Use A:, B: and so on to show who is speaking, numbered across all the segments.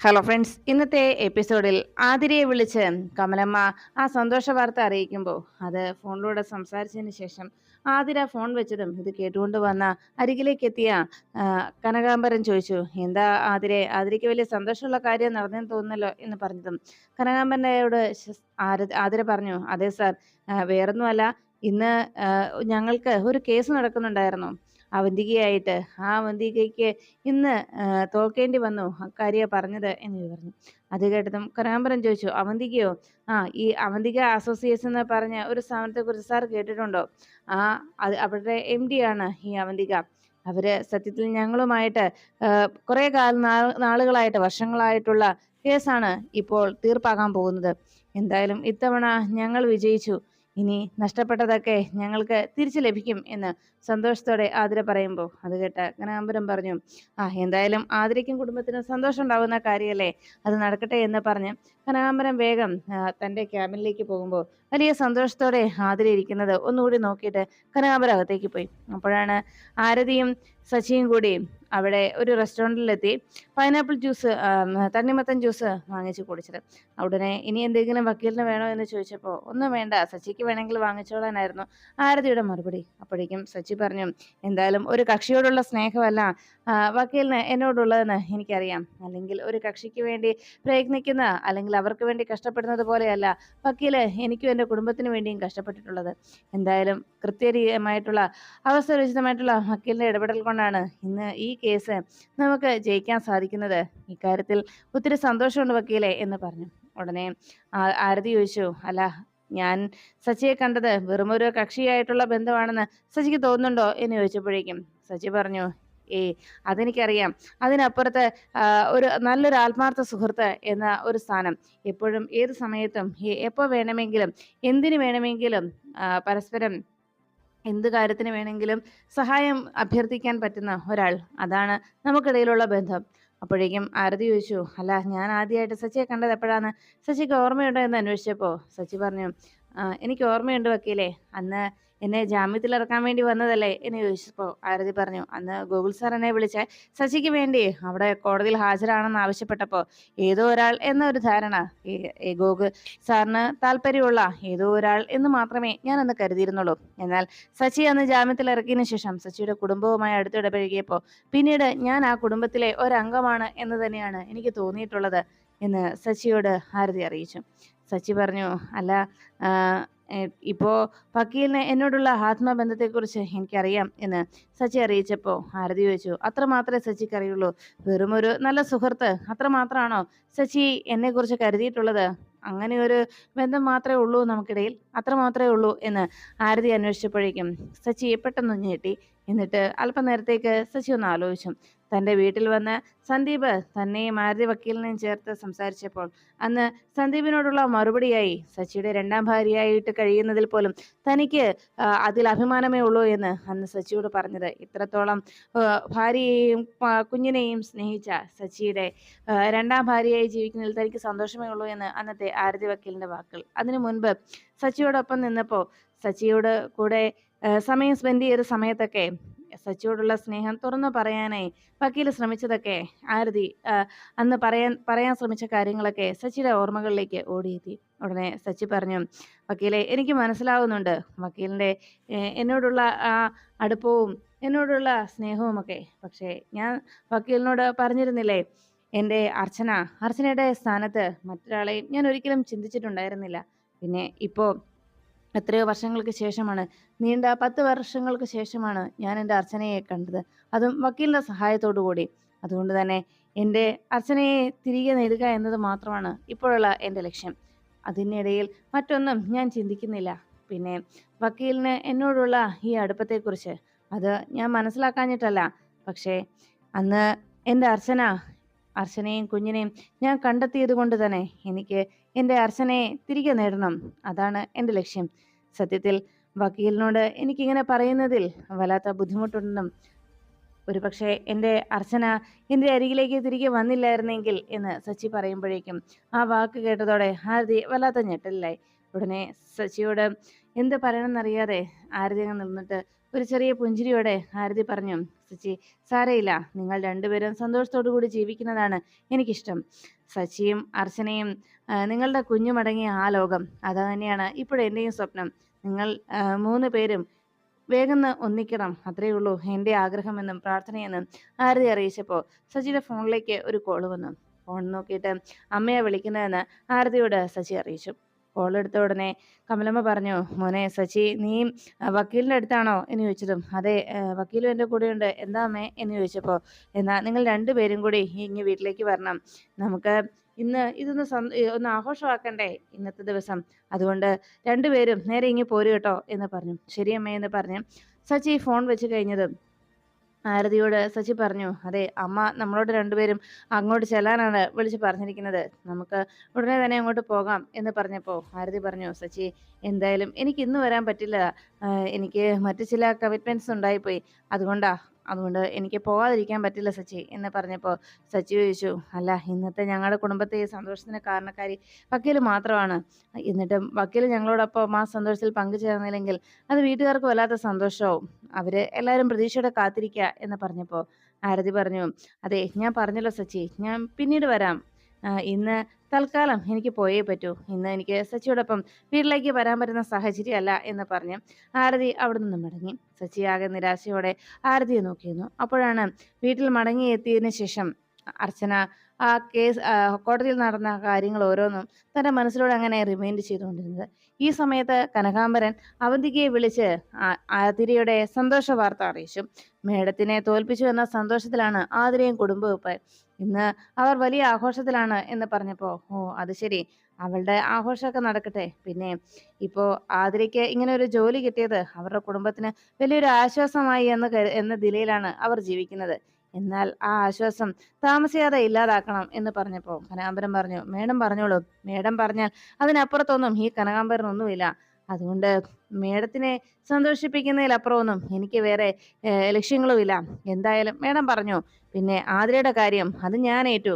A: Hello friends, ഇന്നത്തെ എപ്പിസോഡിൽ ആതിരയെ വിളിച്ച് കമലമ്മ ആ സന്തോഷ വാർത്ത അറിയിക്കുമ്പോൾ അത് ഫോണിലൂടെ സംസാരിച്ചതിന് ശേഷം ആതിര ഫോൺ വെച്ചതും ഇത് കേട്ടുകൊണ്ട് വന്ന അരികിലേക്ക് എത്തിയ കനകാംബരൻ ചോദിച്ചു, എന്താ ആതിരയ്ക്ക് വലിയ സന്തോഷമുള്ള കാര്യം നടന്നെന്ന് തോന്നുന്നല്ലോ എന്ന് പറഞ്ഞതും കനകാംബരനോട് ആതിര പറഞ്ഞു, അതെ സാർ, വേറൊന്നുമല്ല, ഇന്ന് ഞങ്ങൾക്ക് ഒരു കേസ് നടക്കുന്നുണ്ടായിരുന്നു അവന്തികയായിട്ട്. ആ അവന്തികയ്ക്ക് ഇന്ന് തോൽക്കേണ്ടി വന്നു, അക്കാര്യ പറഞ്ഞത് എന്ന് പറഞ്ഞു. അത് കേട്ടതും കനകാംബരൻ ചോദിച്ചു, അവന്തികയോ? ഈ അവന്തിക അസോസിയേറ്റ്സ് എന്ന് പറഞ്ഞ ഒരു സ്ഥാപനത്തെ കുറിച്ച് സാർ കേട്ടിട്ടുണ്ടോ? ആ അവരുടെ MD ആണ് ഈ അവന്തിക. അവര് സത്യത്തിൽ ഞങ്ങളുമായിട്ട് കുറെ നാളുകളായിട്ട്, വർഷങ്ങളായിട്ടുള്ള കേസാണ് ഇപ്പോൾ തീർപ്പാക്കാൻ പോകുന്നത്. എന്തായാലും ഇത്തവണ ഞങ്ങൾ വിജയിച്ചു. ഇനി നഷ്ടപ്പെട്ടതൊക്കെ ഞങ്ങൾക്ക് തിരിച്ചു ലഭിക്കും എന്ന് സന്തോഷത്തോടെ ആതിര പറയുമ്പോൾ അത് കേട്ട കനകാംബരൻ പറഞ്ഞു, എന്തായാലും ആതിരയ്ക്കും കുടുംബത്തിനും സന്തോഷം ഉണ്ടാകുന്ന കാര്യമല്ലേ, അത് നടക്കട്ടെ എന്ന് പറഞ്ഞ് കനകാംബരൻ വേഗം തൻ്റെ ക്യാബിനിലേക്ക് പോകുമ്പോൾ വലിയ സന്തോഷത്തോടെ ആതിര ഇരിക്കുന്നത് ഒന്നുകൂടി നോക്കിയിട്ട് കനകാംബരൻ അകത്തേക്ക് പോയി. അപ്പോഴാണ് ആരതിയും സച്ചിയും കൂടി അവിടെ ഒരു റെസ്റ്റോറൻറ്റിലെത്തി പൈനാപ്പിൾ ജ്യൂസ്, തണ്ണിമത്തൻ ജ്യൂസ് വാങ്ങിച്ച് കുടിച്ചത്. ഉടനെ ഇനി എന്തെങ്കിലും വക്കീലിന് വേണോ എന്ന് ചോദിച്ചപ്പോൾ ഒന്നും വേണ്ട, സച്ചിക്ക് വേണമെങ്കിൽ വാങ്ങിച്ചോളാനായിരുന്നു ആരതിയുടെ മറുപടി. അപ്പോഴേക്കും സച്ചി പറഞ്ഞു, എന്തായാലും ഒരു കക്ഷിയോടുള്ള സ്നേഹമല്ല വക്കീലിന് എന്നോടുള്ളതെന്ന് എനിക്കറിയാം. അല്ലെങ്കിൽ ഒരു കക്ഷിക്ക് വേണ്ടി പ്രയത്നിക്കുന്ന, അല്ലെങ്കിൽ അവർക്ക് വേണ്ടി കഷ്ടപ്പെടുന്നത് പോലെയല്ല വക്കീല് എനിക്കും എൻ്റെ കുടുംബത്തിന് വേണ്ടിയും കഷ്ടപ്പെട്ടിട്ടുള്ളത്. എന്തായാലും കൃത്യമായിട്ടുള്ള അവസരോചിതമായിട്ടുള്ള വക്കീലിന്റെ ഇടപെടൽ കൊണ്ടാണ് ഇന്ന് ഈ കേസ് നമുക്ക് ജയിക്കാൻ സാധിക്കുന്നത്. ഇക്കാര്യത്തിൽ ഒത്തിരി സന്തോഷമുണ്ട് വക്കീലെ എന്ന് പറഞ്ഞു. ഉടനെ ആരതി ചോദിച്ചു, അല്ല, ഞാൻ സച്ചിയെ കണ്ടത് വെറുമൊരു കക്ഷിയായിട്ടുള്ള ബന്ധമാണെന്ന് സച്ചിക്ക് തോന്നുന്നുണ്ടോ എന്ന് ചോദിച്ചപ്പോഴേക്കും സച്ചി പറഞ്ഞു, അതെനിക്കറിയാം. അതിനപ്പുറത്ത് ഒരു നല്ലൊരു ആത്മാർത്ഥ സുഹൃത്ത് എന്ന ഒരു സ്ഥാനം എപ്പോഴും ഏത് സമയത്തും എപ്പോൾ വേണമെങ്കിലും എന്തിനു വേണമെങ്കിലും പരസ്പരം എന്ത് കാര്യത്തിന് വേണമെങ്കിലും സഹായം അഭ്യർത്ഥിക്കാൻ പറ്റുന്ന ഒരാൾ, അതാണ് നമുക്കിടയിലുള്ള ബന്ധം. അപ്പോഴേക്കും ആരതി ചോദിച്ചു, അല്ല, ഞാൻ ആദ്യമായിട്ട് സച്ചിയെ കണ്ടത് എപ്പോഴാണ്, സച്ചിക്ക് ഓർമ്മയുണ്ടോ എന്ന് അന്വേഷിച്ചപ്പോൾ സച്ചി പറഞ്ഞു, എനിക്ക് ഓർമ്മയുണ്ട് വക്കീലെ, അന്ന് എന്നെ ജാമ്യത്തിൽ ഇറക്കാൻ വേണ്ടി വന്നതല്ലേ എന്ന് ചോദിച്ചപ്പോൾ ആരതി പറഞ്ഞു, അന്ന് ഗോകുൽ സാർ എന്നെ വിളിച്ച് സച്ചിക്ക് വേണ്ടി അവിടെ കോടതിയിൽ ഹാജരാണെന്ന് ആവശ്യപ്പെട്ടപ്പോൾ ഏതോ ഒരാൾ എന്ന ഒരു ധാരണ, ഗോകുൽ സാറിന് താല്പര്യമുള്ള ഏതോ ഒരാൾ എന്ന് മാത്രമേ ഞാൻ അന്ന് കരുതിയിരുന്നുള്ളൂ. എന്നാൽ സച്ചി അന്ന് ജാമ്യത്തിൽ ഇറക്കിയതിനു ശേഷം സച്ചിയുടെ കുടുംബവുമായി അടുത്തിടപഴകിയപ്പോൾ പിന്നീട് ഞാൻ ആ കുടുംബത്തിലെ ഒരംഗമാണ് എന്ന് തന്നെയാണ് എനിക്ക് തോന്നിയിട്ടുള്ളത് എന്ന് സച്ചിയോട് ആരതി അറിയിച്ചു. സച്ചി പറഞ്ഞു, അല്ല, ഇപ്പോ വക്കീലിന് എന്നോടുള്ള ആത്മബന്ധത്തെക്കുറിച്ച് എനിക്കറിയാം എന്ന് സച്ചി അറിയിച്ചപ്പോൾ ആരതി ചോദിച്ചു, അത്ര മാത്രമേ സച്ചിക്ക് അറിയുള്ളൂ? വെറുമൊരു നല്ല സുഹൃത്ത് അത്രമാത്രമാണോ സച്ചി എന്നെക്കുറിച്ച് കരുതിയിട്ടുള്ളത്? അങ്ങനെ ഒരു ബന്ധം മാത്രമേ ഉള്ളൂ നമുക്കിടയിൽ, അത്ര മാത്രമേ ഉള്ളൂ എന്ന് ആരതി അന്വേഷിച്ചപ്പോഴേക്കും സച്ചി പെട്ടെന്ന് ഞെട്ടി. എന്നിട്ട് അല്പനേരത്തേക്ക് സച്ചി ഒന്ന് ആലോചിച്ചു. തൻ്റെ വീട്ടിൽ വന്ന് സന്ദീപ് തന്നെയും ആരതി വക്കീലിനെയും ചേർത്ത് സംസാരിച്ചപ്പോൾ അന്ന് സന്ദീപിനോടുള്ള മറുപടിയായി സച്ചിയുടെ രണ്ടാം ഭാര്യയായിട്ട് കഴിയുന്നതിൽ പോലും തനിക്ക് അതിൽ അഭിമാനമേ ഉള്ളൂ എന്ന് അന്ന് സച്ചിയോട് പറഞ്ഞത്, ഇത്രത്തോളം ഭാര്യയെയും കുഞ്ഞിനെയും സ്നേഹിച്ച സച്ചിയുടെ രണ്ടാം ഭാര്യയായി ജീവിക്കുന്നതിൽ തനിക്ക് സന്തോഷമേ ഉള്ളൂ എന്ന് അന്നത്തെ ആരതി വക്കീലിന്റെ വാക്കുകൾ. അതിനു മുൻപ് സച്ചിയോടൊപ്പം നിന്നപ്പോൾ സച്ചിയോട് കൂടെ സമയം സ്പെൻഡ് ചെയ്ത സമയത്തൊക്കെ സച്ചിയോടുള്ള സ്നേഹം തുറന്നു പറയാനായി വക്കീൽ ശ്രമിച്ചതൊക്കെ ആരതി അന്ന് പറയാൻ ശ്രമിച്ച കാര്യങ്ങളൊക്കെ സച്ചിയുടെ ഓർമ്മകളിലേക്ക് ഓടിയെത്തി. ഉടനെ സച്ചി പറഞ്ഞു, വക്കീലെ, എനിക്ക് മനസ്സിലാവുന്നുണ്ട് വക്കീലിന്റെ എന്നോടുള്ള ആ അടുപ്പവും എന്നോടുള്ള സ്നേഹവും ഒക്കെ. പക്ഷേ ഞാൻ വക്കീലിനോട് പറഞ്ഞിരുന്നില്ലേ, എൻ്റെ അർച്ചനയുടെ സ്ഥാനത്ത് മറ്റൊരാളെയും ഞാൻ ഒരിക്കലും ചിന്തിച്ചിട്ടുണ്ടായിരുന്നില്ല. പിന്നെ ഇപ്പോൾ എത്രയോ വർഷങ്ങൾക്ക് ശേഷമാണ്, നീണ്ട 10 വർഷങ്ങൾക്ക് ശേഷമാണ് ഞാൻ എൻ്റെ അർച്ചനയെ കണ്ടത്, അതും വക്കീലിൻ്റെ സഹായത്തോടു കൂടി. അതുകൊണ്ട് തന്നെ എൻ്റെ അർച്ചനയെ തിരികെ നേടുക എന്നത് മാത്രമാണ് ഇപ്പോഴുള്ള എൻ്റെ ലക്ഷ്യം. അതിനിടയിൽ മറ്റൊന്നും ഞാൻ ചിന്തിക്കുന്നില്ല. പിന്നെ വക്കീലിന് എന്നോടുള്ള ഈ അടുപ്പത്തെക്കുറിച്ച് അത് ഞാൻ മനസ്സിലാക്കാഞ്ഞിട്ടല്ല, പക്ഷേ അന്ന് എൻ്റെ അർച്ചനയും കുഞ്ഞിനെയും ഞാൻ കണ്ടെത്തിയത് കൊണ്ട് തന്നെ എനിക്ക് എൻ്റെ അർച്ചനയെ തിരികെ നേടണം. അതാണ് എൻ്റെ ലക്ഷ്യം. സത്യത്തിൽ വക്കീലിനോട് എനിക്കിങ്ങനെ പറയുന്നതിൽ വല്ലാത്ത ബുദ്ധിമുട്ടുണ്ടെന്നും ഒരുപക്ഷെ എൻ്റെ അർച്ചന എൻ്റെ അരികിലേക്ക് തിരികെ വന്നില്ലായിരുന്നെങ്കിൽ എന്ന് സച്ചി പറയുമ്പോഴേക്കും ആ വാക്ക് കേട്ടതോടെ ആരതി വല്ലാത്ത ഞെട്ടലിലായി. ഉടനെ സച്ചിയോട് എന്ത് പറയണമെന്നറിയാതെ ആരതി അങ്ങ് നിന്നിട്ട് ഒരു ചെറിയ പുഞ്ചിരിയോടെ ആരതി പറഞ്ഞു, സച്ചി, സാരയില്ല. നിങ്ങൾ രണ്ടുപേരും സന്തോഷത്തോടു കൂടി ജീവിക്കുന്നതാണ് എനിക്കിഷ്ടം. സച്ചിയും അർച്ചനയും നിങ്ങളുടെ കുഞ്ഞുമടങ്ങിയ ആ ലോകം, അത് തന്നെയാണ് ഇപ്പോഴെൻ്റെയും സ്വപ്നം. നിങ്ങൾ മൂന്ന് പേരും വേഗം ഒന്നിക്കണം, അത്രയേ ഉള്ളൂ എൻ്റെ ആഗ്രഹമെന്നും പ്രാർത്ഥനയെന്നും ആരതി അറിയിച്ചപ്പോൾ സച്ചിയുടെ ഫോണിലേക്ക് ഒരു കോള് വന്നു. ഫോൺ നോക്കിയിട്ട് അമ്മയെ വിളിക്കുന്നതെന്ന് ആരതിയോട് സച്ചി അറിയിച്ചു. കോൾ എടുത്ത ഉടനെ കമലമ്മ പറഞ്ഞു, മോനെ സച്ചി, നീ വക്കീലിൻ്റെ അടുത്താണോ എന്ന് ചോദിച്ചതും, അതെ, വക്കീലും എൻ്റെ കൂടെയുണ്ട്. എന്താ അമ്മേ എന്ന് ചോദിച്ചപ്പോൾ, എന്നാൽ നിങ്ങൾ രണ്ടുപേരും കൂടി ഇങ്ങ് വീട്ടിലേക്ക് വരണം. നമുക്ക് ഇന്ന് ഇതൊന്ന് ഒന്ന് ആഘോഷമാക്കണ്ടേ ഇന്നത്തെ ദിവസം. അതുകൊണ്ട് രണ്ടുപേരും നേരെ ഇങ്ങ് പോരു കേട്ടോ എന്ന് പറഞ്ഞു. ശരി അമ്മേ എന്ന് പറഞ്ഞ് സച്ചി ഫോൺ വെച്ച് കഴിഞ്ഞതും ആരതിയോട് സച്ചി പറഞ്ഞു, അതെ, അമ്മ നമ്മളോട് രണ്ടുപേരും അങ്ങോട്ട് ചെല്ലാനാണ് വിളിച്ച് പറഞ്ഞിരിക്കുന്നത്. നമുക്ക് ഉടനെ തന്നെ അങ്ങോട്ട് പോകാം എന്ന് പറഞ്ഞപ്പോൾ ആരതി പറഞ്ഞു, സച്ചി, എന്തായാലും എനിക്ക് ഇന്ന് വരാൻ പറ്റില്ല. എനിക്ക് മറ്റു ചില കമ്മിറ്റ്മെന്റ്സ് ഉണ്ടായിപ്പോയി. അതുകൊണ്ട് എനിക്ക് പോകാതിരിക്കാൻ പറ്റില്ല സച്ചി എന്ന് പറഞ്ഞപ്പോൾ സച്ചി ചോദിച്ചു, അല്ല, ഇന്നത്തെ ഞങ്ങളുടെ കുടുംബത്തെ ഈ സന്തോഷത്തിന് കാരണക്കാരി വക്കീൽ മാത്രമാണ്. എന്നിട്ടും വക്കീൽ ഞങ്ങളോടൊപ്പം ആ സന്തോഷത്തിൽ പങ്കുചേർന്നില്ലെങ്കിൽ അത് വീട്ടുകാർക്ക് വല്ലാത്ത സന്തോഷവും. അവര് എല്ലാവരും പ്രതീക്ഷയോടെ കാത്തിരിക്കുക എന്ന് പറഞ്ഞപ്പോൾ ആരതി പറഞ്ഞു, അതെ, ഞാൻ പറഞ്ഞല്ലോ സച്ചി, ഞാൻ പിന്നീട് വരാം. ഇന്ന് തൽക്കാലം എനിക്ക് പോയേ പറ്റൂ. ഇന്ന് എനിക്ക് സച്ചിയോടൊപ്പം വീട്ടിലേക്ക് വരാൻ പറ്റുന്ന സാഹചര്യമല്ല എന്ന് പറഞ്ഞ് ആരതി അവിടെ നിന്നും മടങ്ങി. സച്ചി ആകെ നിരാശയോടെ ആരതിയെ നോക്കിയിരുന്നു. അപ്പോഴാണ് വീട്ടിൽ മടങ്ങി എത്തിയതിനു ശേഷം അർച്ചന ആ കേസ് കോടതിയിൽ നടന്ന കാര്യങ്ങൾ ഓരോന്നും തന്റെ മനസ്സിലൂടെ അങ്ങനെ റിമൈൻഡ് ചെയ്തുകൊണ്ടിരുന്നത്. ഈ സമയത്ത് കനകാംബരൻ അവന്തികയെ വിളിച്ച് ആതിരയുടെ സന്തോഷ വാർത്ത അറിയിച്ചു. മേഡത്തിനെ തോൽപ്പിച്ചു എന്ന സന്തോഷത്തിലാണ് ആതിരയും കുടുംബവും. ഇന്ന് അവർ വലിയ ആഘോഷത്തിലാണ് എന്ന് പറഞ്ഞപ്പോ, ഓ അത് ശരി, അവളുടെ ആഘോഷമൊക്കെ നടക്കട്ടെ. പിന്നെ ഇപ്പോ ആതിരയ്ക്ക് ഇങ്ങനെ ഒരു ജോലി കിട്ടിയത് അവരുടെ കുടുംബത്തിന് വലിയൊരു ആശ്വാസമായി എന്ന നിലയിലാണ് അവർ ജീവിക്കുന്നത്. എന്നാൽ ആ ആശ്വാസം താമസിയാതെ ഇല്ലാതാക്കണം എന്ന് പറഞ്ഞപ്പോ കനകാംബരൻ പറഞ്ഞു, മേഡം പറഞ്ഞോളൂ. മേഡം പറഞ്ഞാൽ അതിനപ്പുറത്തൊന്നും ഈ കനകാംബരനൊന്നുമില്ല. അതുകൊണ്ട് മേഡത്തിനെ സന്തോഷിപ്പിക്കുന്നതിലപ്പുറമൊന്നും എനിക്ക് വേറെ ലക്ഷ്യങ്ങളുമില്ല. എന്തായാലും മേഡം പറഞ്ഞു. പിന്നെ ആതിരയുടെ കാര്യം അത് ഞാൻ ഏറ്റു.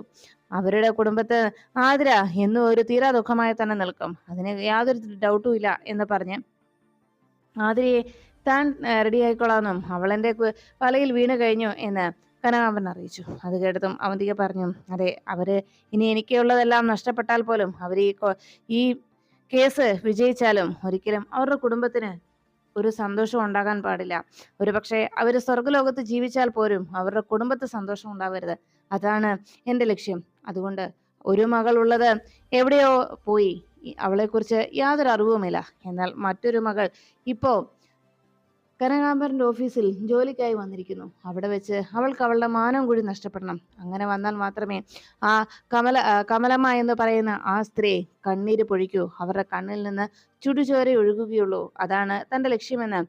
A: അവരുടെ കുടുംബത്ത് ആതിര എന്നും ഒരു തീരാ ദുഃഖമായി തന്നെ നിൽക്കും. അതിന് യാതൊരു ഡൗട്ടും ഇല്ല എന്ന് പറഞ്ഞ് ആതിരയെ താൻ റെഡി ആയിക്കൊള്ളാമെന്നും അവളെന്റെ വലയിൽ വീണു കഴിഞ്ഞു എന്ന് കനകാംബരൻ അറിയിച്ചു. അത് കേട്ടതും അവന്തിക പറഞ്ഞു, അതെ, അവര് ഇനി എനിക്കുള്ളതെല്ലാം നഷ്ടപ്പെട്ടാൽ പോലും അവർ ഈ കേസ് വിജയിച്ചാലും ഒരിക്കലും അവരുടെ കുടുംബത്തിന് ഒരു സന്തോഷം ഉണ്ടാകാൻ പാടില്ല. ഒരു പക്ഷേ അവര് സ്വർഗലോകത്ത് ജീവിച്ചാൽ പോലും അവരുടെ കുടുംബത്ത് സന്തോഷം ഉണ്ടാവരുത്. അതാണ് എൻ്റെ ലക്ഷ്യം. അതുകൊണ്ട് ഒരു മകൾ ഉള്ളത് എവിടെയോ പോയി, അവളെക്കുറിച്ച് യാതൊരു അറിവുമില്ല. എന്നാൽ മറ്റൊരു മകൾ ഇപ്പോ കനകാംബരന്റെ ഓഫീസിൽ ജോലിക്കായി വന്നിരിക്കുന്നു. അവിടെ വെച്ച് അവൾക്ക് അവളുടെ മാനം കൂടി നഷ്ടപ്പെടണം. അങ്ങനെ വന്നാൽ മാത്രമേ ആ കമലമ്മ എന്ന് പറയുന്ന ആ സ്ത്രീ കണ്ണീര് പൊഴിക്കൂ. അവരുടെ കണ്ണിൽ നിന്ന് ചുടുചോര ഒഴുകുകയുള്ളൂ. അതാണ് തന്റെ ലക്ഷ്യമെന്ന്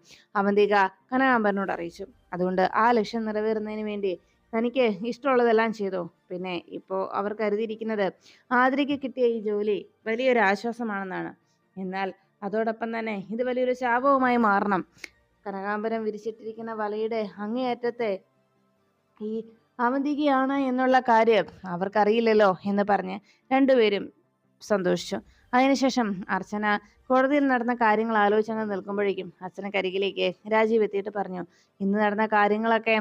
A: അവന്തിക കനകാംബരനോട് അറിയിച്ചു. അതുകൊണ്ട് ആ ലക്ഷ്യം നിറവേറുന്നതിന് വേണ്ടി തനിക്ക് ഇഷ്ടമുള്ളതെല്ലാം ചെയ്തു. പിന്നെ ഇപ്പോ അവർ കരുതിയിരിക്കുന്നത് ആതിരയ്ക്ക് കിട്ടിയ ഈ ജോലി വലിയൊരു ആശ്വാസമാണെന്നാണ്. എന്നാൽ അതോടൊപ്പം തന്നെ ഇത് വലിയൊരു ശാപവുമായി മാറണം. കനകാംബരം വിരിച്ചിട്ടിരിക്കുന്ന വലയുടെ അങ്ങേയറ്റത്തെ ഈ അവന്തികയാണ് എന്നുള്ള കാര്യം അവർക്കറിയില്ലല്ലോ എന്ന് പറഞ്ഞ് രണ്ടുപേരും സന്തോഷിച്ചു. അതിനുശേഷം അർച്ചന കോടതിയിൽ നടന്ന കാര്യങ്ങൾ ആലോചിച്ചങ്ങ് നിൽക്കുമ്പോഴേക്കും അർച്ചനക്കരികിലേക്ക് രാജീവ് എത്തിയിട്ട് പറഞ്ഞു, ഇന്ന് നടന്ന കാര്യങ്ങളൊക്കെ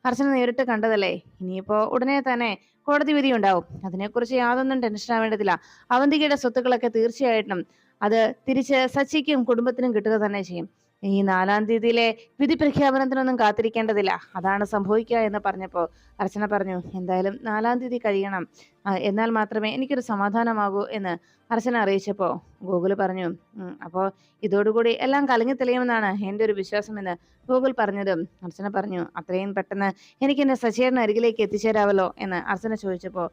A: അർച്ചന നേരിട്ട് കണ്ടതല്ലേ. ഇനിയിപ്പോ ഉടനെ തന്നെ കോടതി വിധി ഉണ്ടാവും. അതിനെക്കുറിച്ച് യാതൊന്നും ടെൻഷൻ ആവേണ്ടതില്ല. അവന്തികയുടെ സ്വത്തുക്കളൊക്കെ തീർച്ചയായിട്ടും അത് തിരിച്ച് സച്ചിക്കും കുടുംബത്തിനും കിട്ടുക തന്നെ ചെയ്യും. ഈ 4-ാം തീയതിയിലെ വിധി പ്രഖ്യാപനത്തിനൊന്നും കാത്തിരിക്കേണ്ടതില്ല. അതാണ് സംഭവിക്കുക എന്ന് പറഞ്ഞപ്പോൾ അർച്ചന പറഞ്ഞു, എന്തായാലും 4-ാം തീയതി കഴിയണം, എന്നാൽ മാത്രമേ എനിക്കൊരു സമാധാനമാകൂ എന്ന് അർച്ചന അറിയിച്ചപ്പോൾ ഗൂഗിൾ പറഞ്ഞു, അപ്പോൾ ഇതോടുകൂടി എല്ലാം കലങ്ങി തെളിയുമെന്നാണ് എൻ്റെ ഒരു വിശ്വാസമെന്ന് ഗൂഗിൾ പറഞ്ഞതും അർച്ചന പറഞ്ഞു, അത്രയും പെട്ടെന്ന് എനിക്ക് എൻ്റെ സച്ചേറിന് അരികിലേക്ക് എത്തിച്ചേരാവല്ലോ എന്ന് അർച്ചന ചോദിച്ചപ്പോൾ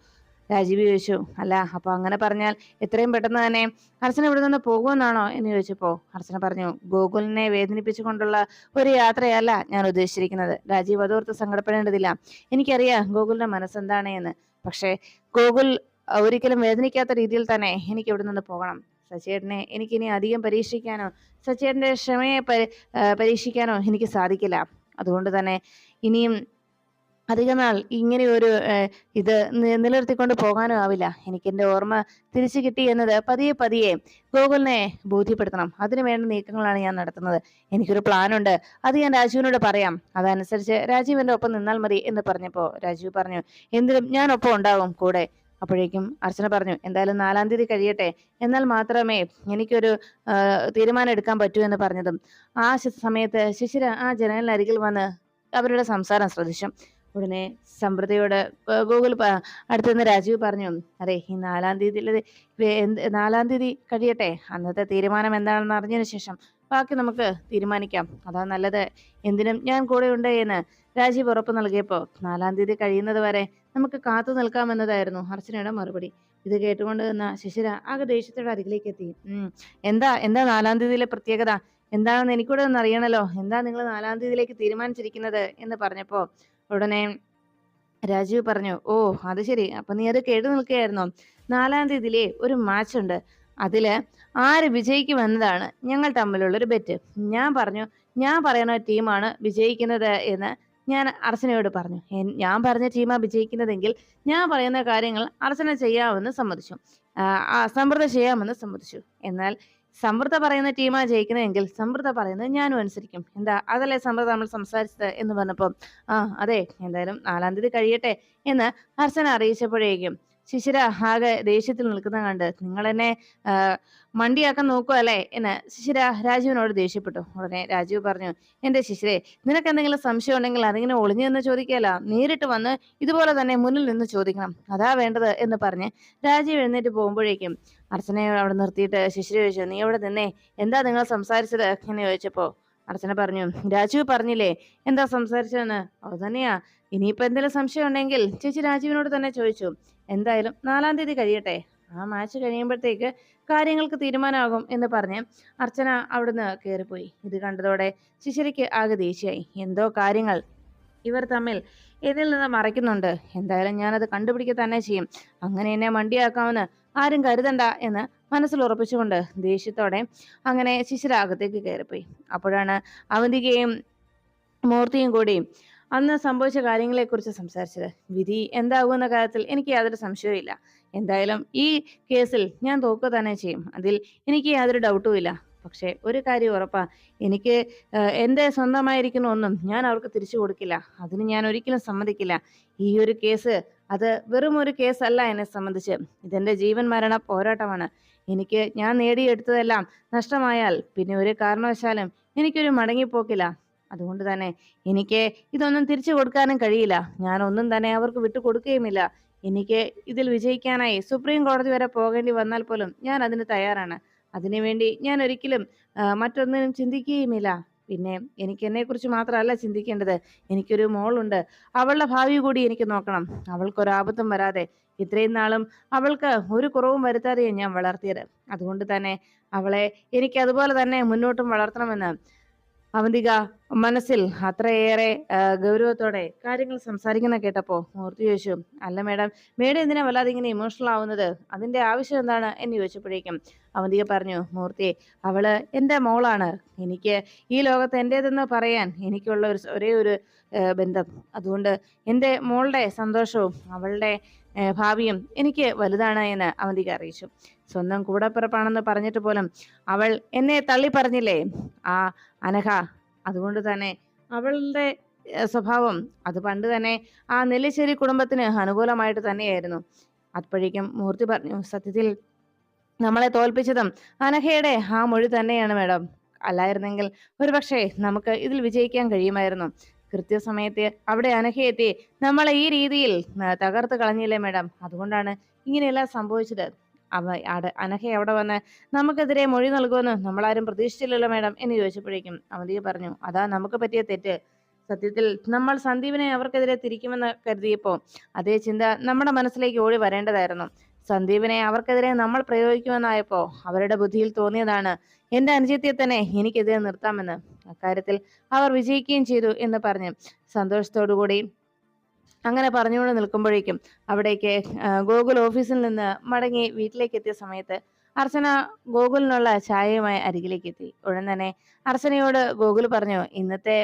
A: രാജീവ് ചോദിച്ചു, അല്ല, അപ്പൊ അങ്ങനെ പറഞ്ഞാൽ എത്രയും പെട്ടെന്ന് തന്നെ അർച്ചന ഇവിടെ നിന്ന് പോകുമെന്നാണോ എന്ന് ചോദിച്ചപ്പോ അർച്ചന പറഞ്ഞു, ഗോകുലിനെ വേദനിപ്പിച്ചുകൊണ്ടുള്ള ഒരു യാത്രയല്ല ഞാൻ ഉദ്ദേശിച്ചിരിക്കുന്നത്. രാജീവ് അതോർത്ത് സങ്കടപ്പെടേണ്ടതില്ല. എനിക്കറിയാം ഗോകുലിന്റെ മനസ്സെന്താണ് എന്ന്. പക്ഷേ ഗോകുൽ ഒരിക്കലും വേദനിക്കാത്ത രീതിയിൽ തന്നെ എനിക്ക് ഇവിടെ നിന്ന് പോകണം. സച്ചേട്ടനെ എനിക്കിനി അധികം പരീക്ഷിക്കാനോ സച്ചേട്ടന്റെ ക്ഷമയെ പരീക്ഷിക്കാനോ എനിക്ക് സാധിക്കില്ല. അതുകൊണ്ട് തന്നെ ഇനിയും അധികനാൾ ഇങ്ങനെയൊരു ഇത് നിലനിർത്തിക്കൊണ്ട് പോകാനും ആവില്ല. എനിക്കെന്റെ ഓർമ്മ തിരിച്ചു കിട്ടി എന്നത് പതിയെ പതിയെ ഗോകുലിനെ ബോധ്യപ്പെടുത്തണം. അതിനു വേണ്ട നീക്കങ്ങളാണ് ഞാൻ നടത്തുന്നത്. എനിക്കൊരു പ്ലാനുണ്ട്. അത് ഞാൻ രാജുവിനോട് പറയാം. അതനുസരിച്ച് രാജീവ് എന്റെ ഒപ്പം നിന്നാൽ മതി എന്ന് പറഞ്ഞപ്പോ രാജീവ് പറഞ്ഞു, എന്തിനും ഞാൻ ഒപ്പം ഉണ്ടാകും കൂടെ. അപ്പോഴേക്കും അർച്ചന പറഞ്ഞു, എന്തായാലും 4-ാം തീയതി കഴിയട്ടെ, എന്നാൽ മാത്രമേ എനിക്കൊരു തീരുമാനം എടുക്കാൻ പറ്റൂ എന്ന് പറഞ്ഞതും ആ സമയത്ത് ശിശിര ആ ജനലിനരികിൽ വന്ന് അവരുടെ സംസാരം ശ്രദ്ധിച്ചു. ഉടനെ സമൃദ്ധയോട് ഗൂഗിൾ അടുത്തുനിന്ന് രാജീവ് പറഞ്ഞു, അതെ ഈ 4-ാം തീയതി 4-ാം തീയതി കഴിയട്ടെ, അന്നത്തെ തീരുമാനം എന്താണെന്ന് അറിഞ്ഞതിന് ശേഷം ബാക്കി നമുക്ക് തീരുമാനിക്കാം, അതാ നല്ലത്. എന്തിനും ഞാൻ കൂടെ ഉണ്ട് എന്ന് രാജീവ് ഉറപ്പ് നൽകിയപ്പോൾ 4-ാം തീയതി കഴിയുന്നത് വരെ നമുക്ക് കാത്തു നിൽക്കാമെന്നതായിരുന്നു അർച്ചനയുടെ മറുപടി. ഇത് കേട്ടുകൊണ്ട് നിന്ന ശിശിര ആകെ ദേഷ്യത്തോടെ അരികിലേക്ക് എത്തി. എന്താ എന്താ 4-ാം തീയതിയിലെ പ്രത്യേകത എന്താണെന്ന് എനിക്കൂടെ ഒന്ന് അറിയണല്ലോ. എന്താ നിങ്ങൾ 4-ാം തീയതിയിലേക്ക് തീരുമാനിച്ചിരിക്കുന്നത് എന്ന് പറഞ്ഞപ്പോ ഉടനെ രാജീവ് പറഞ്ഞു, ഓ അത് ശരി, അപ്പൊ നീ അത് കേട്ടു നിൽക്കുകയായിരുന്നോ? 4-ാം തീയതിയിലെ ഒരു മാച്ച് ഉണ്ട്. അതില് ആര് വിജയിക്കുമെന്നതാണ് ഞങ്ങൾ തമ്മിലുള്ള ഒരു ബെറ്റ്. ഞാൻ പറഞ്ഞു, ഞാൻ പറയുന്ന ടീമാണ് വിജയിക്കുന്നത് എന്ന് ഞാൻ അർച്ചനയോട് പറഞ്ഞു. ഞാൻ പറഞ്ഞ ടീമാ വിജയിക്കുന്നതെങ്കിൽ ഞാൻ പറയുന്ന കാര്യങ്ങൾ അർച്ചന ചെയ്യാമെന്ന് സമ്മതിച്ചു, സമൃദ്ധ ചെയ്യാമെന്ന് സമ്മതിച്ചു. എന്നാൽ സമൃദ്ധ പറയുന്ന ടീമാ ജയിക്കുന്നതെങ്കിൽ സമൃദ്ധ പറയുന്നത് ഞാനും അനുസരിക്കും. എന്താ, അതല്ലേ സമൃദ്ധ നമ്മൾ സംസാരിച്ചത് എന്ന് പറഞ്ഞപ്പോൾ അതെ, എന്തായാലും 4-ാം തീയതി കഴിയട്ടെ എന്ന് അർച്ചന അറിയിച്ചപ്പോഴേക്കും ശിശിര ആകെ ദേഷ്യത്തിൽ നിൽക്കുന്ന കണ്ട്, നിങ്ങൾ എന്നെ മണ്ടിയാക്കാൻ നോക്കുവല്ലേ എന്ന് ശിശിര രാജുവിനോട് ദേഷ്യപ്പെട്ടു. ഉടനെ രാജീവ് പറഞ്ഞു, എന്റെ ശിശിരെ, നിനക്ക് എന്തെങ്കിലും സംശയം ഉണ്ടെങ്കിൽ അതിങ്ങനെ ഒളിഞ്ഞു നിന്ന് ചോദിക്കല, നേരിട്ട് വന്ന് ഇതുപോലെ തന്നെ മുന്നിൽ നിന്ന് ചോദിക്കണം, അതാ വേണ്ടത് എന്ന് പറഞ്ഞ് രാജീവ് എഴുന്നേറ്റ് പോകുമ്പോഴേക്കും അർച്ചനയെ അവിടെ നിർത്തിയിട്ട് ശിശിര ചോദിച്ചു, നീ അവിടെ നിന്നേ, എന്താ നിങ്ങൾ സംസാരിച്ചത് എന്ന് ചോദിച്ചപ്പോ അർച്ചന പറഞ്ഞു, രാജീവ് പറഞ്ഞില്ലേ എന്താ സംസാരിച്ചതെന്ന്, അത് തന്നെയാ. ഇനിയിപ്പോ എന്തെങ്കിലും സംശയം ഉണ്ടെങ്കിൽ ചേച്ചി രാജീവിനോട് തന്നെ ചോദിച്ചു. എന്തായാലും 4-ാം തീയതി കഴിയട്ടെ, ആ മാച്ച് കഴിയുമ്പോഴത്തേക്ക് കാര്യങ്ങൾക്ക് തീരുമാനമാകും എന്ന് പറഞ്ഞ് അർച്ചന അവിടുന്ന് കയറിപ്പോയി. ഇത് കണ്ടതോടെ ശിശിരയ്ക്ക് ആകെ ദേഷ്യായി. എന്തോ കാര്യങ്ങൾ ഇവർ തമ്മിൽ ഇതിൽ നിന്ന് മറയ്ക്കുന്നുണ്ട്. എന്തായാലും ഞാനത് കണ്ടുപിടിക്കുക തന്നെ ചെയ്യും. അങ്ങനെ എന്നെ മണ്ടിയാക്കാമെന്ന് ആരും കരുതണ്ട എന്ന് മനസ്സിൽ ഉറപ്പിച്ചുകൊണ്ട് ദേഷ്യത്തോടെ അങ്ങനെ ശിശിര അകത്തേക്ക് കയറിപ്പോയി. അപ്പോഴാണ് അവന്തികയും മൂർത്തിയും കൂടി അന്ന് സംഭവിച്ച കാര്യങ്ങളെക്കുറിച്ച് സംസാരിച്ചത്. വിധി എന്താകുമെന്ന കാര്യത്തിൽ എനിക്ക് യാതൊരു സംശയവും. എന്തായാലും ഈ കേസിൽ ഞാൻ തോക്കുക തന്നെ ചെയ്യും, അതിൽ എനിക്ക് യാതൊരു ഡൗട്ടും ഇല്ല. പക്ഷെ ഒരു കാര്യം ഉറപ്പാ, എനിക്ക് എൻ്റെ സ്വന്തമായിരിക്കുന്ന ഒന്നും ഞാൻ അവർക്ക് തിരിച്ചു കൊടുക്കില്ല. അതിന് ഞാൻ ഒരിക്കലും സമ്മതിക്കില്ല. ഈ ഒരു കേസ് അത് വെറും ഒരു കേസല്ല. എന്നെ സംബന്ധിച്ച് ഇതെന്റെ ജീവൻ മരണ പോരാട്ടമാണ്. ഞാൻ നേടിയെടുത്തതെല്ലാം നഷ്ടമായാൽ പിന്നെ ഒരു കാരണവശാലും എനിക്കൊരു മടങ്ങിപ്പോക്കില്ല. അതുകൊണ്ട് തന്നെ എനിക്ക് ഇതൊന്നും തിരിച്ചു കൊടുക്കാനും കഴിയില്ല. ഞാൻ ഒന്നും തന്നെ അവർക്ക് വിട്ടുകൊടുക്കുകയുമില്ല. എനിക്ക് ഇതിൽ വിജയിക്കാനായി സുപ്രീം കോടതി വരെ പോകേണ്ടി വന്നാൽ പോലും ഞാൻ അതിന് തയ്യാറാണ്. അതിനുവേണ്ടി ഞാൻ ഒരിക്കലും മറ്റൊന്നിനും ചിന്തിക്കുകയുമില്ല. പിന്നെ എനിക്ക് എന്നെക്കുറിച്ച് മാത്രമല്ല ചിന്തിക്കേണ്ടത്. എനിക്കൊരു മോളുണ്ട്. അവളുടെ ഭാവി കൂടി എനിക്ക് നോക്കണം. അവൾക്കൊരാപത്തും വരാതെ ഇത്രയും നാളും അവൾക്ക് ഒരു കുറവും വരുത്താതെയാണ് ഞാൻ വളർത്തിയത്. അതുകൊണ്ട് തന്നെ അവളെ എനിക്ക് അതുപോലെ തന്നെ മുന്നോട്ടും വളർത്തണമെന്ന് അവന്തിക മനസ്സിൽ അത്രയേറെ ഗൗരവത്തോടെ കാര്യങ്ങൾ സംസാരിക്കുന്ന കേട്ടപ്പോ മൂർത്തി ചോദിച്ചു, അല്ല മേഡം, മേഡം എന്തിനാ വല്ലാതെ ഇങ്ങനെ ഇമോഷണൽ ആവുന്നത്? അതിന്റെ ആവശ്യം എന്താണ് എന്ന് ചോദിച്ചപ്പോഴേക്കും അവന്തിക പറഞ്ഞു, മൂർത്തി, അവള് എൻ്റെ മോളാണ്. എനിക്ക് ഈ ലോകത്ത് എൻ്റേതെന്ന് പറയാൻ എനിക്കുള്ള ഒരേ ഒരു ബന്ധം. അതുകൊണ്ട് എൻ്റെ മോളുടെ സന്തോഷവും അവളുടെ ഭാവിയും എനിക്ക് വലുതാണ് എന്ന് അവന്തിക അറിയിച്ചു. സ്വന്തം കൂടപ്പിറപ്പാണെന്ന് പറഞ്ഞിട്ട് പോലും അവൾ എന്നെ തള്ളി പറഞ്ഞില്ലേ ആ അനഘ, അതുകൊണ്ട് തന്നെ അവളുടെ സ്വഭാവം അത് പണ്ട് തന്നെ ആ നെല്ലിശ്ശേരി കുടുംബത്തിന് അനുകൂലമായിട്ട് തന്നെയായിരുന്നു. അപ്പോഴേക്കും മൂർത്തി പറഞ്ഞു, സത്യത്തിൽ നമ്മളെ തോൽപ്പിച്ചതും അനഘയുടെ ആ മൊഴി തന്നെയാണ് മേഡം. അല്ലായിരുന്നെങ്കിൽ ഒരുപക്ഷെ നമുക്ക് ഇതിൽ വിജയിക്കാൻ കഴിയുമായിരുന്നു. കൃത്യസമയത്ത് അവിടെ അനഘയെത്തി നമ്മളെ ഈ രീതിയിൽ തകർത്ത് കളഞ്ഞില്ലേ മേഡം. അതുകൊണ്ടാണ് ഇങ്ങനെയെല്ലാം സംഭവിച്ചത്. അനഘ അവിടെ വന്ന് നമുക്കെതിരെ മൊഴി നൽകുമെന്ന് നമ്മളാരും പ്രതീക്ഷിച്ചില്ലല്ലോ മേഡം എന്ന് ചോദിച്ചപ്പോഴേക്കും അവന്തിക പറഞ്ഞു, അതാ നമുക്ക് പറ്റിയ തെറ്റ്. സത്യത്തിൽ നമ്മൾ സന്ദീപിനെ അവർക്കെതിരെ തിരിക്കുമെന്ന് കരുതിയപ്പോ അതേ ചിന്ത നമ്മുടെ മനസ്സിലേക്ക് ഓടി വരേണ്ടതായിരുന്നു. സന്ദീപിനെ അവർക്കെതിരെ നമ്മൾ പ്രയോഗിക്കുമെന്നായപ്പോ അവരുടെ ബുദ്ധിയിൽ തോന്നിയതാണ് എന്റെ അനുജത്തിയെ തന്നെ എനിക്കെതിരെ നിർത്താമെന്ന്. അക്കാര്യത്തിൽ അവർ വിജയിക്കുകയും ചെയ്തു എന്ന് പറഞ്ഞ് സന്തോഷത്തോടുകൂടി അങ്ങനെ പറഞ്ഞുകൊണ്ട് നിൽക്കുമ്പോഴേക്കും അവിടേക്ക് ഗോകുൽ ഓഫീസിൽ നിന്ന് മടങ്ങി വീട്ടിലേക്ക് എത്തിയ സമയത്ത് അർച്ചന ഗോകുലിനുള്ള ചായയുമായി അരികിലേക്ക് എത്തി. ഉടൻ തന്നെ അർച്ചനയോട് ഗോകുൽ പറഞ്ഞു, ഇന്നത്തെ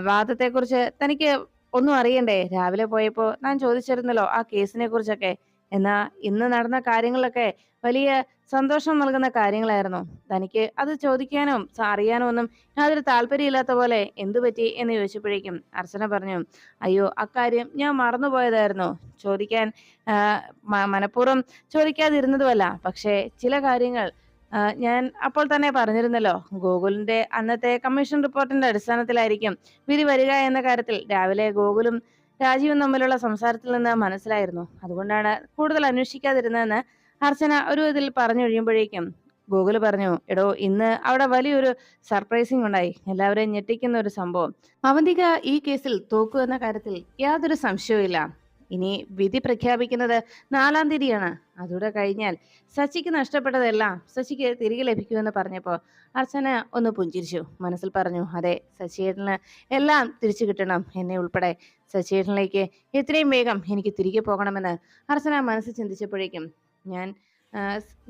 A: വാദത്തെക്കുറിച്ച് തനിക്ക് ഒന്നും അറിയണ്ടേ? രാവിലെ പോയപ്പോ ഞാൻ ചോദിച്ചിരുന്നല്ലോ ആ കേസിനെ കുറിച്ചൊക്കെ. എന്നാ ഇന്ന് നടന്ന കാര്യങ്ങളിലൊക്കെ വലിയ സന്തോഷം നൽകുന്ന കാര്യങ്ങളായിരുന്നു. തനിക്ക് അത് ചോദിക്കാനും അറിയാനും ഒന്നും യാതൊരു താല്പര്യമില്ലാത്ത പോലെ എന്തു പറ്റി എന്ന് ചോദിച്ചപ്പോഴേക്കും അർച്ചന പറഞ്ഞു, അയ്യോ അക്കാര്യം ഞാൻ മറന്നുപോയതായിരുന്നു. ചോദിക്കാൻ മനഃപൂർവ്വം ചോദിക്കാതിരുന്നതുമല്ല. പക്ഷേ ചില കാര്യങ്ങൾ ഞാൻ അപ്പോൾ തന്നെ പറഞ്ഞിരുന്നല്ലോ. ഗോകുലിന്റെ അന്നത്തെ കമ്മീഷൻ റിപ്പോർട്ടിന്റെ അടിസ്ഥാനത്തിലായിരിക്കും വിധി വരിക എന്ന കാര്യത്തിൽ രാവിലെ ഗോകുലും രാജീവും തമ്മിലുള്ള സംസാരത്തിൽ നിന്ന് മനസ്സിലായിരുന്നു. അതുകൊണ്ടാണ് കൂടുതൽ അന്വേഷിക്കാതിരുന്നതെന്ന് അർച്ചന ഒരു ഇതിൽ പറഞ്ഞൊഴിയുമ്പോഴേക്കും ഗോകുല് പറഞ്ഞു, എടോ ഇന്ന് അവിടെ വലിയൊരു സർപ്രൈസിംഗ് ഉണ്ടായി. എല്ലാവരെയും ഞെട്ടിക്കുന്ന ഒരു സംഭവം. അവന്തിക ഈ കേസിൽ തോക്കു എന്ന കാര്യത്തിൽ യാതൊരു സംശയവുമില്ല. ഇനി വിധി പ്രഖ്യാപിക്കുന്നത് 4-ാം തീയതിയാണ്. അതോടെ കഴിഞ്ഞാൽ ശശിക്ക് നഷ്ടപ്പെട്ടതെല്ലാം ശശിക്ക് തിരികെ ലഭിക്കുമെന്ന് പറഞ്ഞപ്പോൾ അർച്ചന ഒന്ന് പുഞ്ചിരിച്ചു. മനസ്സിൽ പറഞ്ഞു, അതെ, ശശിയേട്ടന് എല്ലാം തിരിച്ചു കിട്ടണം, എന്നെ ഉൾപ്പെടെ. ശശിയേട്ടനിലേക്ക് എത്രയും വേഗം എനിക്ക് തിരികെ പോകണമെന്ന് അർച്ചന മനസ്സിൽ ചിന്തിച്ചപ്പോഴേക്കും ഞാൻ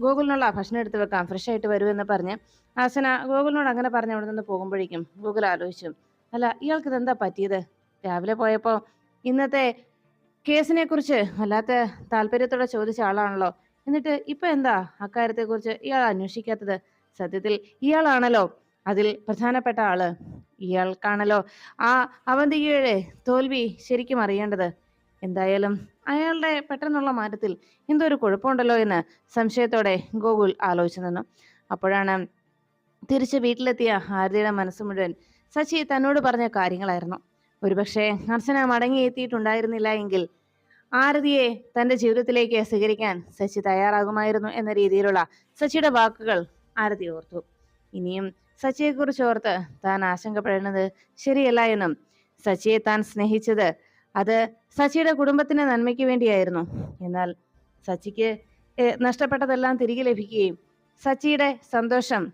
A: ഗോകുലിനുള്ള ഭക്ഷണം എടുത്തു വെക്കാം, ഫ്രഷ് ആയിട്ട് വരുമെന്ന് പറഞ്ഞ് അർച്ചന ഗോകുലിനോട് അങ്ങനെ പറഞ്ഞ് അവിടെ നിന്ന് പോകുമ്പോഴേക്കും ഗോകുൽ ആലോചിച്ചു, അല്ല ഇയാൾക്ക് ഇതെന്താ പറ്റിയത്? രാവിലെ പോയപ്പോൾ ഇന്നത്തെ കേസിനെ കുറിച്ച് വല്ലാത്ത താല്പര്യത്തോടെ ചോദിച്ച ആളാണല്ലോ. എന്നിട്ട് ഇപ്പൊ എന്താ അക്കാര്യത്തെക്കുറിച്ച് ഇയാൾ അന്വേഷിക്കാത്തത്? സത്യത്തിൽ ഇയാളാണല്ലോ അതിൽ പ്രധാനപ്പെട്ട ആള്. ഇയാൾക്കാണല്ലോ ആ അവന്തികയുടെ തോൽവി ശരിക്കും അറിയേണ്ടത്. എന്തായാലും അയാളുടെ പെട്ടെന്നുള്ള മാറ്റത്തിൽ എന്തോ ഒരു കുഴപ്പമുണ്ടല്ലോ എന്ന് സംശയത്തോടെ ഗോകുൽ ആലോചിച്ചു നിന്നു. അപ്പോഴാണ് തിരിച്ച് വീട്ടിലെത്തിയ ആരതിയുടെ മനസ്സ് മുഴുവൻ ശശി തന്നോട് പറഞ്ഞ കാര്യങ്ങളായിരുന്നു. ഒരുപക്ഷെ അർച്ചന മടങ്ങിയെത്തിയിട്ടുണ്ടായിരുന്നില്ല എങ്കിൽ ആരതിയെ തന്റെ ജീവിതത്തിലേക്ക് സ്വീകരിക്കാൻ ശശി തയ്യാറാകുമായിരുന്നു എന്ന രീതിയിലുള്ള ശശിയുടെ വാക്കുകൾ ആരതി ഓർത്തു. ഇനിയും സച്ചിയെക്കുറിച്ച് ഓർത്ത് താൻ ആശങ്കപ്പെടുന്നത് ശരിയല്ല എന്നും സച്ചിയെ താൻ സ്നേഹിച്ചത് അത് സച്ചിയുടെ കുടുംബത്തിന്റെ നന്മയ്ക്ക് വേണ്ടിയായിരുന്നു. എന്നാൽ സച്ചിക്ക് നഷ്ടപ്പെട്ടതെല്ലാം തിരികെ ലഭിക്കുകയും സച്ചിയുടെ സന്തോഷം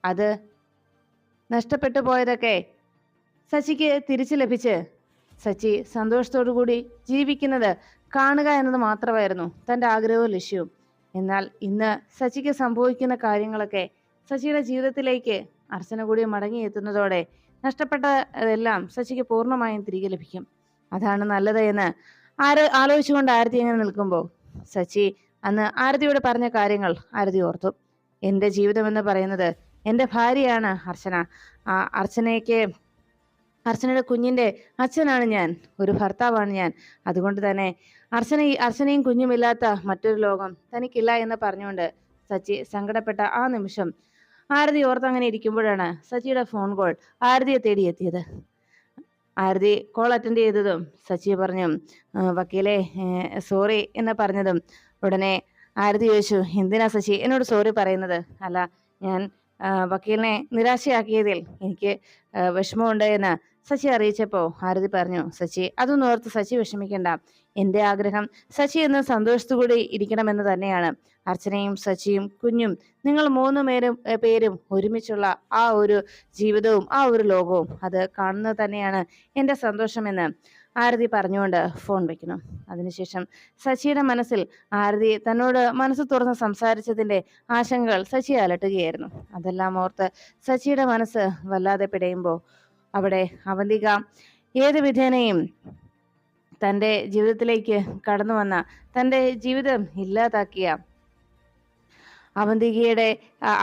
A: അത് നഷ്ടപ്പെട്ടു പോയതൊക്കെ സച്ചിക്ക് തിരിച്ചു ലഭിച്ച് സച്ചി സന്തോഷത്തോടു കൂടി ജീവിക്കുന്നത് കാണുക എന്നത് മാത്രമായിരുന്നു തൻ്റെ ആഗ്രഹവും ലക്ഷ്യവും. എന്നാൽ ഇന്ന് സച്ചിക്ക് സംഭവിക്കുന്ന സച്ചിയുടെ ജീവിതത്തിലേക്ക് അർച്ചന കൂടി മടങ്ങിയെത്തുന്നതോടെ നഷ്ടപ്പെട്ടതെല്ലാം സച്ചിക്ക് പൂർണ്ണമായും തിരികെ ലഭിക്കും. അതാണ് നല്ലത് എന്ന് ആലോചിച്ചുകൊണ്ട് ആരതി അങ്ങനെ നിൽക്കുമ്പോൾ സച്ചി അന്ന് ആരതിയോട് പറഞ്ഞ കാര്യങ്ങൾ ആരതി ഓർത്തു. എൻ്റെ ജീവിതം എന്ന് പറയുന്നത് എൻ്റെ ഭാര്യയാണ് അർച്ചന. ആ അർച്ചനയുടെ കുഞ്ഞിന്റെ അച്ഛനാണ് ഞാൻ, ഒരു ഭർത്താവാണ് ഞാൻ. അതുകൊണ്ട് തന്നെ അർച്ചനയും കുഞ്ഞുമില്ലാത്ത മറ്റൊരു ലോകം തനിക്കില്ല എന്ന് പറഞ്ഞുകൊണ്ട് സച്ചി സങ്കടപ്പെട്ട ആ നിമിഷം ആരതി ഓർത്തങ്ങനെ ഇരിക്കുമ്പോഴാണ് സച്ചിയുടെ ഫോൺ കോൾ ആരതിയെ തേടിയെത്തിയത്. ആരതി കോൾ അറ്റൻഡ് ചെയ്തതും സച്ചി പറഞ്ഞു, വക്കീലെ സോറി എന്ന് പറഞ്ഞതും ഉടനെ ആരതി ചോദിച്ചു, എന്തിനാ സച്ചി എന്നോട് സോറി പറയുന്നത്? അല്ല, ഞാൻ വക്കീലിനെ നിരാശയാക്കിയതിൽ എനിക്ക് വിഷമമുണ്ട് എന്ന് സച്ചി അറിയിച്ചപ്പോൾ ആരതി പറഞ്ഞു, സച്ചി അതൊന്നും ഓർത്ത് സച്ചി വിഷമിക്കണ്ട. എൻ്റെ ആഗ്രഹം സച്ചി എന്ന് സന്തോഷത്തോടെ ഇരിക്കണമെന്ന് തന്നെയാണ്. അർച്ചനയും സച്ചിയും കുഞ്ഞും നിങ്ങൾ 3 പേരും ഒരുമിച്ചുള്ള ആ ഒരു ജീവിതവും ആ ഒരു ലോകവും അത് കാണുന്നത് തന്നെയാണ് എൻ്റെ സന്തോഷമെന്ന് ആരതി പറഞ്ഞുകൊണ്ട് ഫോൺ വെക്കണം. അതിനുശേഷം സച്ചിയുടെ മനസ്സിൽ ആരതി തന്നോട് മനസ്സ് തുറന്ന് സംസാരിച്ചതിന്റെ ആശങ്കകൾ സച്ചിയെ അലട്ടുകയായിരുന്നു. അതെല്ലാം ഓർത്ത് സച്ചിയുടെ മനസ്സ് വല്ലാതെ പിടയുമ്പോൾ അവിടെ അവന്തിക ഏത് വിധേനയും തൻ്റെ ജീവിതത്തിലേക്ക് കടന്നു വന്ന തൻ്റെ ജീവിതം ഇല്ലാതാക്കിയ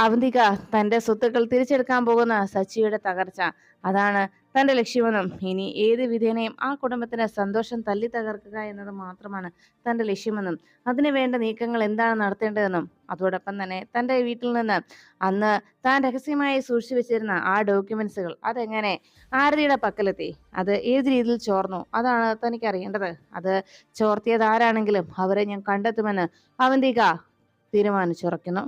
A: അവന്തിക തൻ്റെ സ്വത്തുക്കൾ തിരിച്ചെടുക്കാൻ പോകുന്ന സച്ചിയുടെ തകർച്ച അതാണ് തൻ്റെ ലക്ഷ്യമെന്നും ഇനി ഏത് വിധേനയും ആ കുടുംബത്തിന് സന്തോഷം തല്ലി തകർക്കുക എന്നത് മാത്രമാണ് തൻ്റെ ലക്ഷ്യമെന്നും അതിനു വേണ്ട നീക്കങ്ങൾ എന്താണ് നടത്തേണ്ടതെന്നും അതോടൊപ്പം തന്നെ തൻ്റെ വീട്ടിൽ നിന്ന് അന്ന് താൻ രഹസ്യമായി സൂക്ഷിച്ചു വെച്ചിരുന്ന ആ ഡോക്യുമെന്റ്സുകൾ അതെങ്ങനെ ആരതിയുടെ പക്കലെത്തി, അത് ഏത് രീതിയിൽ ചോർന്നു, അതാണ് തനിക്ക് അറിയേണ്ടത്. അത് ചോർത്തിയത് ആരാണെങ്കിലും അവരെ ഞാൻ കണ്ടെത്തുമെന്ന് അവന്തിക തീരുമാനിച്ചുറക്കുന്നു.